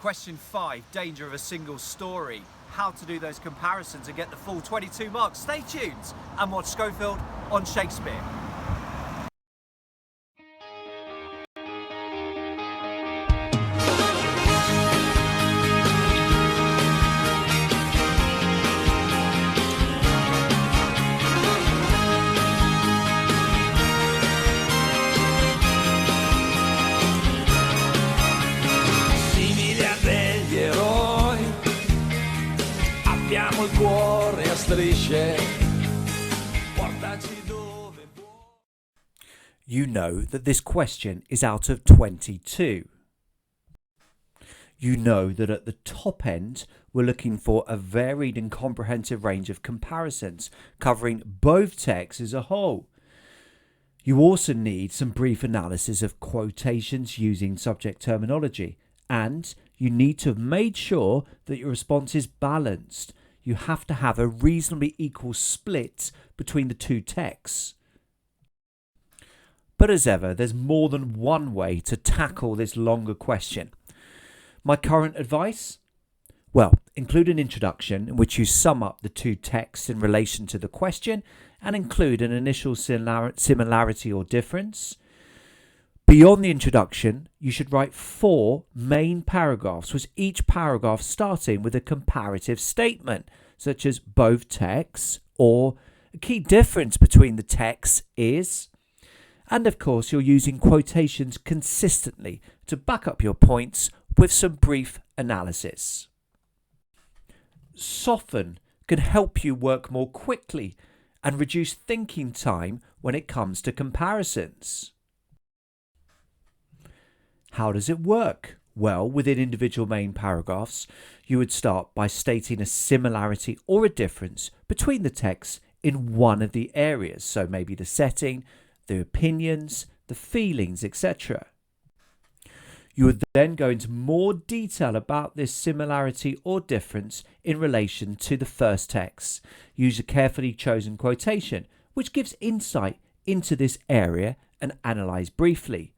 Question 5, danger of a single story. How to do those comparisons and get the full 22 marks. Stay tuned and watch Schofield on Shakespeare. Abbiamo il cuore a strisce, portaci dove vuoi. You know that this question is out of 22. You know that at the top end, we're looking for a varied and comprehensive range of comparisons covering both texts as a whole. You also need some brief analysis of quotations using subject terminology, and you need to have made sure that your response is balanced. You have to have a reasonably equal split between the two texts. But as ever, there's more than one way to tackle this longer question. My current advice? Well, include an introduction in which you sum up the two texts in relation to the question and include an initial similarity or difference. Beyond the introduction, you should write 4 main paragraphs, with each paragraph starting with a comparative statement, such as both texts or a key difference between the texts is. And of course, you're using quotations consistently to back up your points with some brief analysis. Soften can help you work more quickly and reduce thinking time when it comes to comparisons. How does it work? Well, within individual main paragraphs, you would start by stating a similarity or a difference between the texts in one of the areas, so maybe the setting, the opinions, the feelings, etc. You would then go into more detail about this similarity or difference in relation to the first text. Use a carefully chosen quotation, which gives insight into this area and analyse briefly.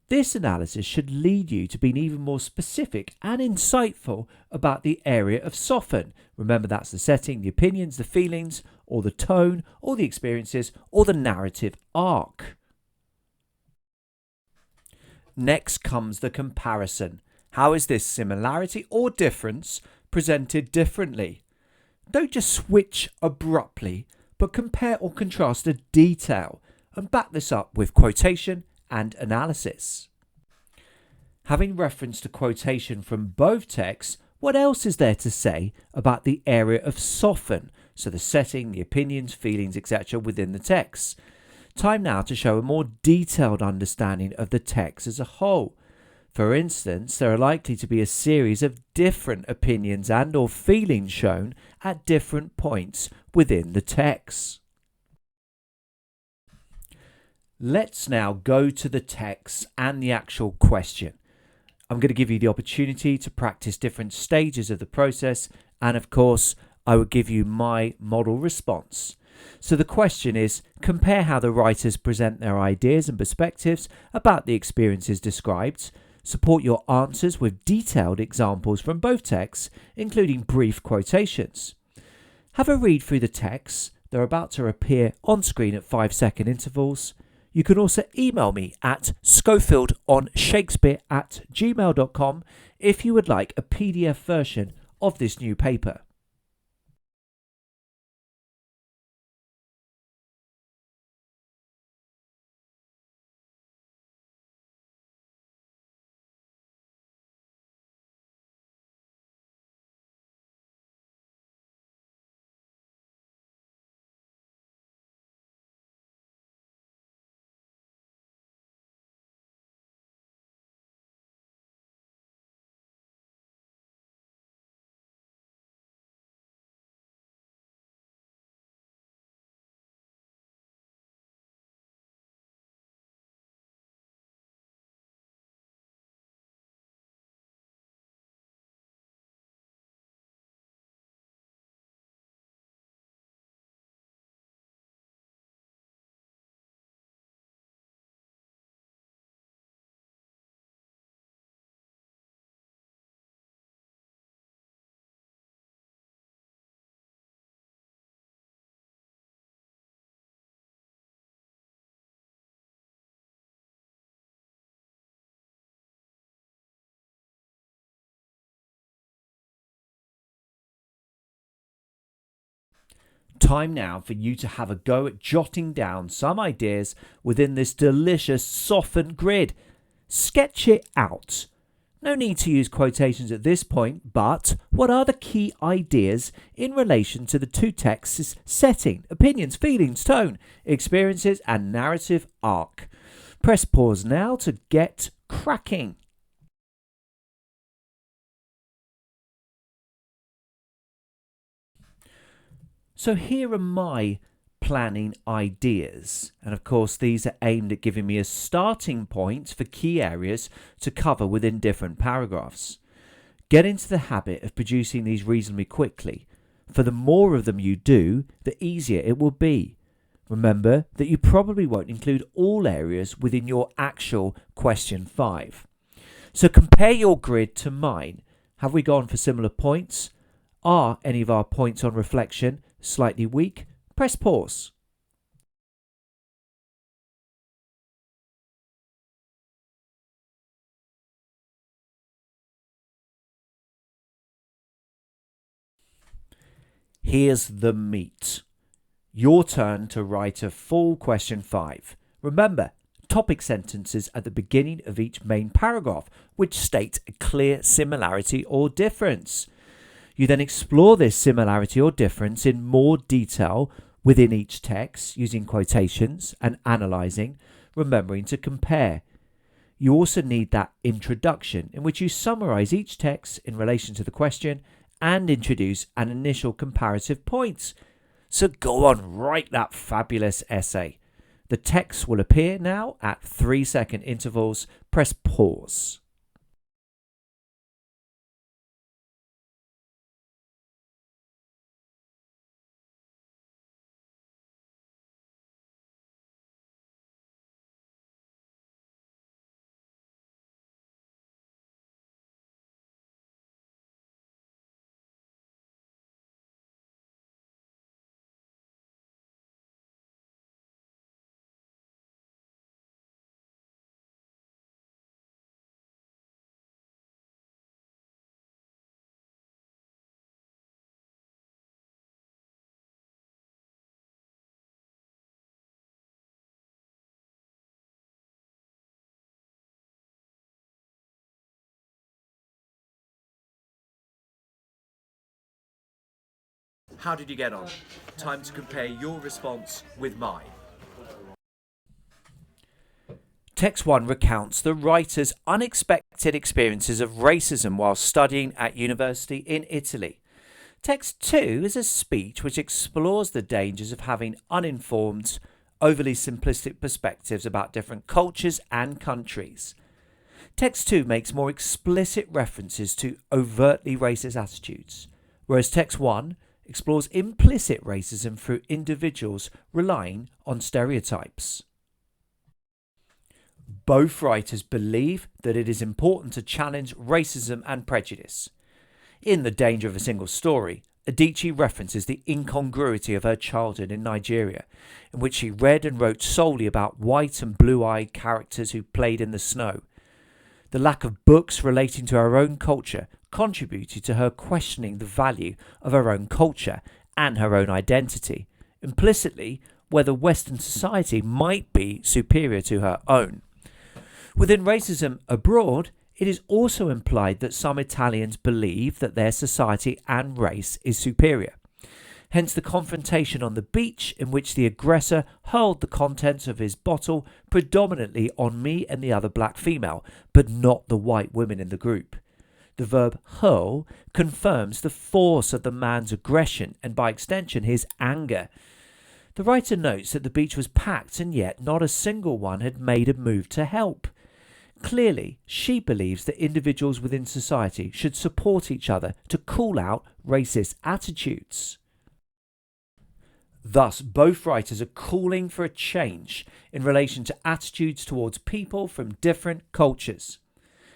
This analysis should lead you to being even more specific and insightful about the area of soften. Remember, that's the setting, the opinions, the feelings, or the tone, or the experiences, or the narrative arc. Next comes the comparison. How is this similarity or difference presented differently? Don't just switch abruptly, but compare or contrast a detail and back this up with quotation and analysis. Having reference to quotation from both texts, what else is there to say about the area of soften, so the setting, the opinions, feelings, etc. within the text? Time now to show a more detailed understanding of the text as a whole. For instance, there are likely to be a series of different opinions and or feelings shown at different points within the text. Let's now go to the text and the actual question. I'm going to give you the opportunity to practice different stages of the process, and of course, I will give you my model response. So the question is, compare how the writers present their ideas and perspectives about the experiences described. Support your answers with detailed examples from both texts, including brief quotations. Have a read through the texts. They're about to appear on screen at 5-second intervals. You can also email me at schofieldonshakespeare@gmail.com if you would like a PDF version of this new paper. Time now for you to have a go at jotting down some ideas within this delicious softened grid. Sketch it out. No need to use quotations at this point, but what are the key ideas in relation to the two texts' setting, opinions, feelings, tone, experiences, and narrative arc? Press pause now to get cracking. So here are my planning ideas, and of course these are aimed at giving me a starting point for key areas to cover within different paragraphs. Get into the habit of producing these reasonably quickly, for the more of them you do, the easier it will be. Remember that you probably won't include all areas within your actual question 5. So compare your grid to mine. Have we gone for similar points? Are any of our points on reflection slightly weak? Press pause. Here's the meat. Your turn to write a full question 5. Remember, topic sentences at the beginning of each main paragraph, which state a clear similarity or difference. You then explore this similarity or difference in more detail within each text using quotations and analysing, remembering to compare. You also need that introduction in which you summarise each text in relation to the question and introduce an initial comparative point. So go on, write that fabulous essay. The text will appear now at 3-second intervals. Press pause. How did you get on? Time to compare your response with mine. Text 1 recounts the writer's unexpected experiences of racism while studying at university in Italy. Text 2 is a speech which explores the dangers of having uninformed, overly simplistic perspectives about different cultures and countries. Text 2 makes more explicit references to overtly racist attitudes, whereas Text 1 explores implicit racism through individuals relying on stereotypes. Both writers believe that it is important to challenge racism and prejudice. In The Danger of a Single Story, Adichie references the incongruity of her childhood in Nigeria, in which she read and wrote solely about white and blue-eyed characters who played in the snow. The lack of books relating to her own culture contributed to her questioning the value of her own culture and her own identity, implicitly whether Western society might be superior to her own. Within Racism Abroad, it is also implied that some Italians believe that their society and race is superior. Hence the confrontation on the beach in which the aggressor hurled the contents of his bottle predominantly on me and the other black female, but not the white women in the group. The verb hurl confirms the force of the man's aggression and by extension his anger. The writer notes that the beach was packed and yet not a single one had made a move to help. Clearly, she believes that individuals within society should support each other to call out racist attitudes. Thus, both writers are calling for a change in relation to attitudes towards people from different cultures.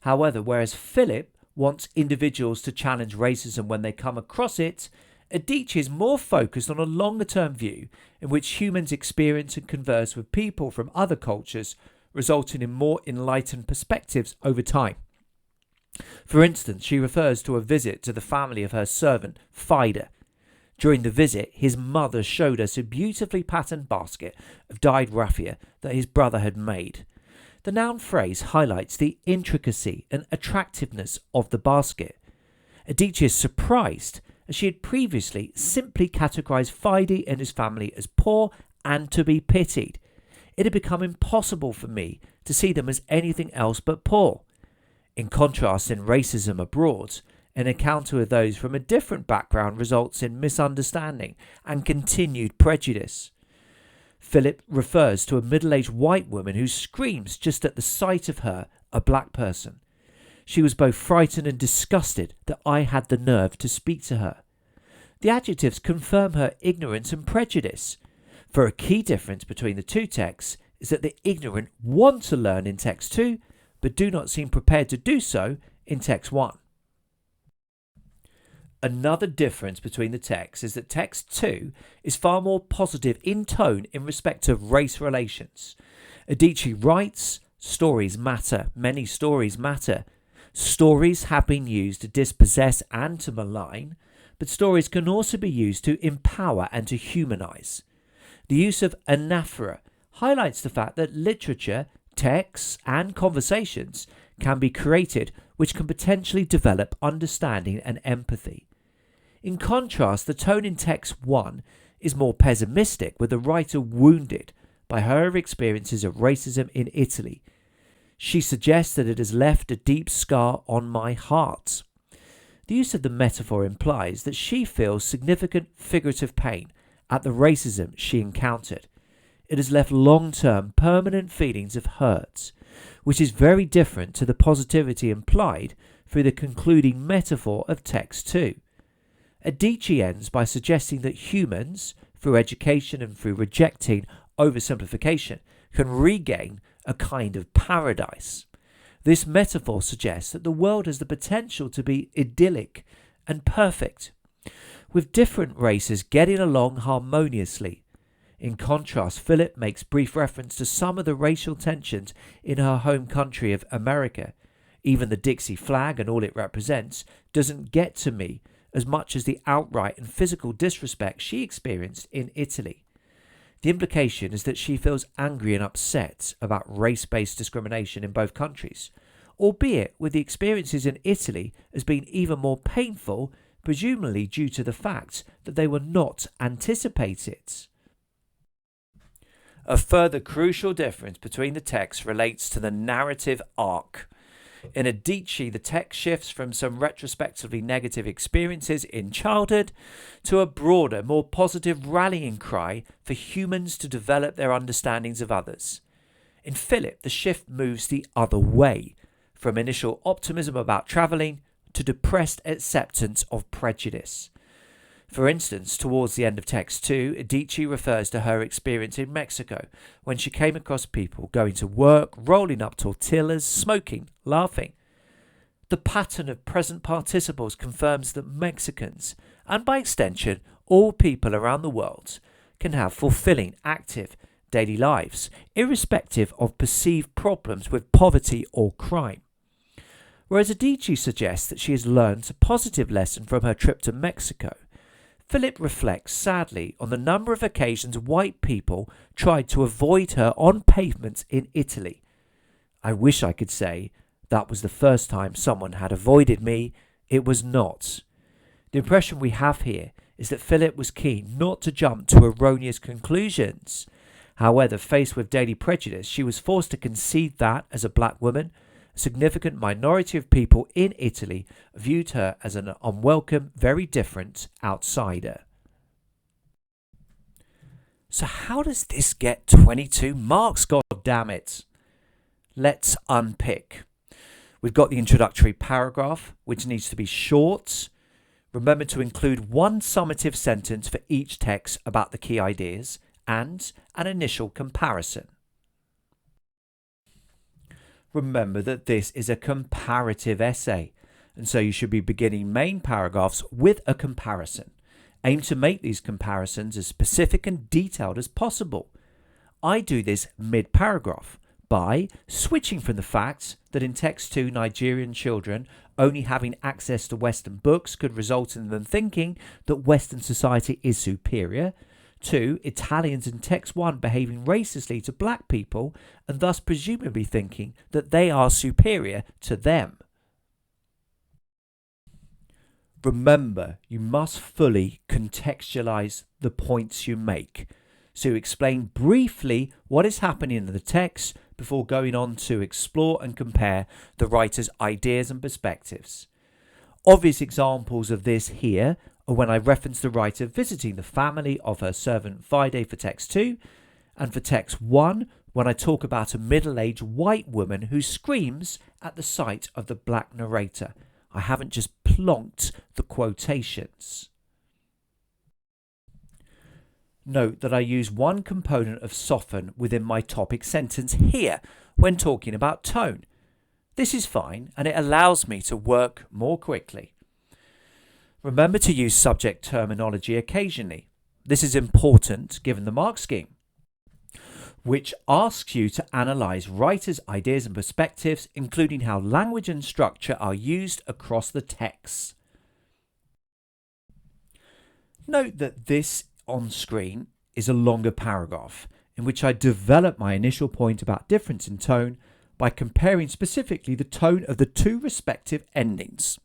However, whereas Philip wants individuals to challenge racism when they come across it, Adichie is more focused on a longer-term view in which humans experience and converse with people from other cultures, resulting in more enlightened perspectives over time. For instance, she refers to a visit to the family of her servant, Fida. During the visit, his mother showed us a beautifully patterned basket of dyed raffia that his brother had made. The noun phrase highlights the intricacy and attractiveness of the basket. Adichie is surprised, as she had previously simply categorised Fidey and his family as poor and to be pitied. It had become impossible for me to see them as anything else but poor. In contrast, in racism abroad, an encounter with those from a different background results in misunderstanding and continued prejudice. Philip refers to a middle-aged white woman who screams just at the sight of her, a black person. She was both frightened and disgusted that I had the nerve to speak to her. The adjectives confirm her ignorance and prejudice. For a key difference between the two texts is that the ignorant want to learn in text 2, but do not seem prepared to do so in text 1. Another difference between the texts is that text 2 is far more positive in tone in respect of race relations. Adichie writes, "Stories matter, many stories matter. Stories have been used to dispossess and to malign, but stories can also be used to empower and to humanise." The use of anaphora highlights the fact that literature, texts and conversations can be created which can potentially develop understanding and empathy. In contrast, the tone in text 1 is more pessimistic, with the writer wounded by her experiences of racism in Italy. She suggests that it has left a deep scar on my heart. The use of the metaphor implies that she feels significant figurative pain at the racism she encountered. It has left long-term permanent feelings of hurt, which is very different to the positivity implied through the concluding metaphor of text 2. Adichie ends by suggesting that humans, through education and through rejecting oversimplification, can regain a kind of paradise. This metaphor suggests that the world has the potential to be idyllic and perfect, with different races getting along harmoniously. In contrast, Philip makes brief reference to some of the racial tensions in her home country of America. Even the Dixie flag and all it represents doesn't get to me as much as the outright and physical disrespect she experienced in Italy. The implication is that she feels angry and upset about race-based discrimination in both countries, albeit with the experiences in Italy as being even more painful, presumably due to the fact that they were not anticipated. A further crucial difference between the texts relates to the narrative arc. In Adichie, the text shifts from some retrospectively negative experiences in childhood to a broader, more positive rallying cry for humans to develop their understandings of others. In Philip, the shift moves the other way, from initial optimism about travelling to depressed acceptance of prejudice. For instance, towards the end of text 2, Adichie refers to her experience in Mexico when she came across people going to work, rolling up tortillas, smoking, laughing. The pattern of present participles confirms that Mexicans, and by extension all people around the world, can have fulfilling, active, daily lives, irrespective of perceived problems with poverty or crime. Whereas Adichie suggests that she has learned a positive lesson from her trip to Mexico, Philip reflects sadly on the number of occasions white people tried to avoid her on pavements in Italy. I wish I could say that was the first time someone had avoided me. It was not. The impression we have here is that Philip was keen not to jump to erroneous conclusions. However, faced with daily prejudice, she was forced to concede that, as a black woman, a significant minority of people in Italy viewed her as an unwelcome, very different outsider. So how does this get 22 marks, god damn it? Let's unpick. We've got the introductory paragraph, which needs to be short. Remember to include one summative sentence for each text about the key ideas and an initial comparison. Remember that this is a comparative essay, and so you should be beginning main paragraphs with a comparison. Aim to make these comparisons as specific and detailed as possible. I do this mid-paragraph by switching from the fact that in text 2 Nigerian children only having access to Western books could result in them thinking that Western society is superior. 2. Italians in text 1 behaving racistly to black people and thus presumably thinking that they are superior to them. Remember, you must fully contextualize the points you make. So explain briefly what is happening in the text before going on to explore and compare the writer's ideas and perspectives. Obvious examples of this here are when I reference the writer visiting the family of her servant Fide for text 2, and for text 1 when I talk about a middle-aged white woman who screams at the sight of the black narrator. I haven't just plonked the quotations. Note that I use one component of soften within my topic sentence here when talking about tone. This is fine and it allows me to work more quickly. Remember to use subject terminology occasionally. This is important given the mark scheme, which asks you to analyse writers' ideas and perspectives, including how language and structure are used across the text. Note that this on screen is a longer paragraph in which I develop my initial point about difference in tone by comparing specifically the tone of the two respective endings.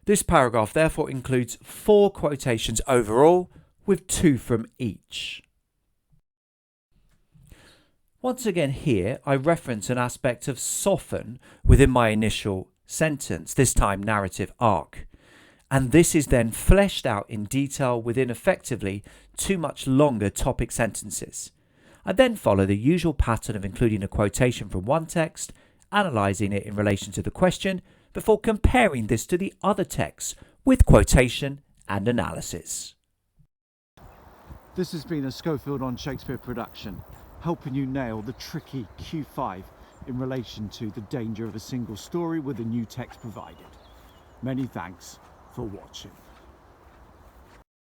This paragraph therefore includes 4 quotations overall, with 2 from each. Once again here, I reference an aspect of soften within my initial sentence, this time narrative arc. And this is then fleshed out in detail within effectively 2 much longer topic sentences. I then follow the usual pattern of including a quotation from one text, analysing it in relation to the question, before comparing this to the other texts with quotation and analysis. This has been a Schofield on Shakespeare production, helping you nail the tricky Q5 in relation to the danger of a single story with a new text provided. Many thanks for watching.